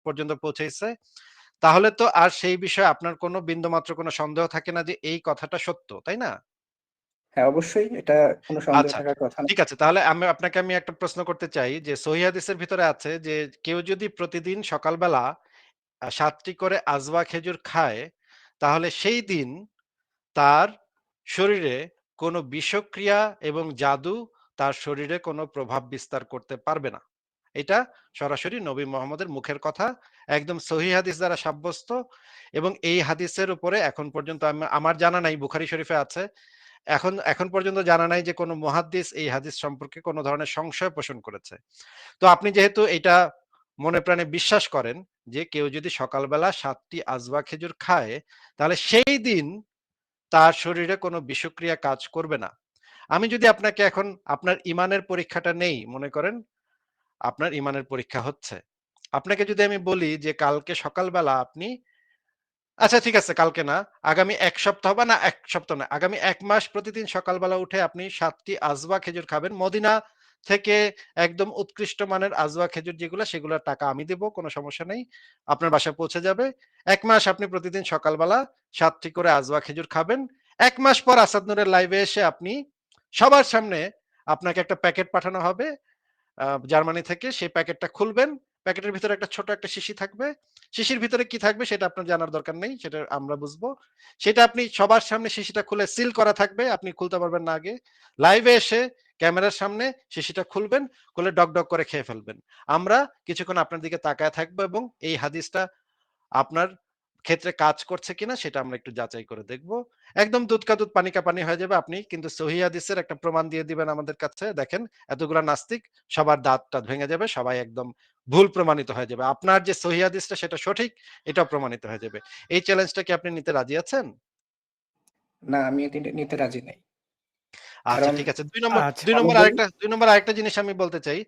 পর্যন্ত পৌঁছাইছে, তাহলে তো আর সেই বিষয়ে আপনার কোনো বিন্দুমাত্র কোনো সন্দেহ থাকে না যে এই কথাটা সত্য, তাই না? হ্যাঁ, অবশ্যই এটা কোনো সন্দেহ আচ্ছা, থাকার কথা না। ঠিক আছে। তাহলে আপনাকে একটা প্রশ্ন করতে চাই যে সহিহ হাদিসের ভিতরে আছে যে কেউ যদি প্রতিদিন সকালবেলা ৭ টি করে আজওয়া খেজুর খায়, তাহলে সেই দিন তার শরীরে কোনো বিষক্রিয়া এবং জাদু তার শরীরে কোনো প্রভাব বিস্তার করতে পারবে না। এটা সরাসরি নবী মোহাম্মদের মুখের কথা। একদম সহিহ হাদিস দ্বারা সাব্যস্ত এবং এই হাদিসের উপরে এখন পর্যন্ত আমার জানা নাই, বুখারী শরীফে আছে। এখন পর্যন্ত জানা নাই যে কোনো মুহাদ্দিস এই হাদিস সম্পর্কে কোনো ধরনের সংশয় পোষণ করেছে। তো আপনি যেহেতু এটা মনে প্রাণে বিশ্বাস করেন যে কেউ যদি সকালবেলা ৭ টি আজওয়া খেজুর খায়, তাহলে সেই দিন তার শরীরে কোনো বিষক্রিয়া কাজ করবে না। আমি যদি আপনাকে এখন আপনার ঈমানের পরীক্ষাটা নেই, মনে করেন আপনার ঈমানের পরীক্ষা হচ্ছে। আপনাকে যদি আমি বলি যে কালকে সকালবেলা আপনি আচ্ছা ঠিক আছে কালকে না, আগামী ১ সপ্তাহ বা না ১ সপ্তাহ না, আগামী ১ মাস প্রতিদিন সকালবেলা উঠে আপনি ৭ টি আজওয়া খেজুর খাবেন। মদিনা থেকে একদম উৎকৃষ্ট মানের আজওয়া খেজুর যেগুলা, সেগুলার টাকা আমি দেব, কোনো সমস্যা নেই। আপনার বাসায় পৌঁছে যাবে। ১ মাস আপনি প্রতিদিন সকালবেলা ৭ টি করে আজওয়া খেজুর খাবেন। ১ মাস পর আসাদ নূরের লাইভে এসে আপনি সবার সামনে আপনাকে একটা প্যাকেট পাঠানো হবে জার্মানি থেকে। সেই প্যাকেটটা খুলবেন। প্যাকেটের ভিতরে একটা ছোট একটা শিশি থাকবে। শিশির ভিতরে কি থাকবে সেটা আপনার জানার দরকার নেই। সেটা আমরা বুঝবো। সেটা আপনি সবার সামনে শিশিটা খুলে সিল করা থাকবে। আপনি খুলতে পারবেন না আগে। লাইভে এসে ক্যামেরার সামনে শিশিটা খুলবেন, খুলে ডক করে খেয়ে ফেলবেন। আমরা কিছুক্ষণ আপনার দিকে তাকায় থাকবো এবং এই হাদিসটা আপনার ক্ষেত্রে কাজ করছে কিনা সেটা আমরা একটু যাচাই করে দেখব। একদম দুধ কা দুধ পানি কা পানি হয়ে যাবে। আপনি কিন্তু সহিহ হাদিসের একটা প্রমাণ দিয়ে দিবেন আমাদের কাছে। দেখেন এতগুলা নাস্তিক সবার দাঁত-টাত ভেঙে যাবে। সবাই একদম ভুল প্রমাণিত হয়ে যাবে। আপনার যে সহিহ হাদিসটা সেটা সঠিক, এটাও প্রমাণিত হয়ে যাবে। এই চ্যালেঞ্জটা কি আপনি নিতে রাজি আছেন? না, আমি এটি নিতে রাজি নাই। আচ্ছা কারণ ঠিক আছে। ২ নম্বর আচ্ছা। ২ আমি নম্বর বলি আরেকটা ২ নম্বর আরেকটা জিনিস আমি বলতে চাই।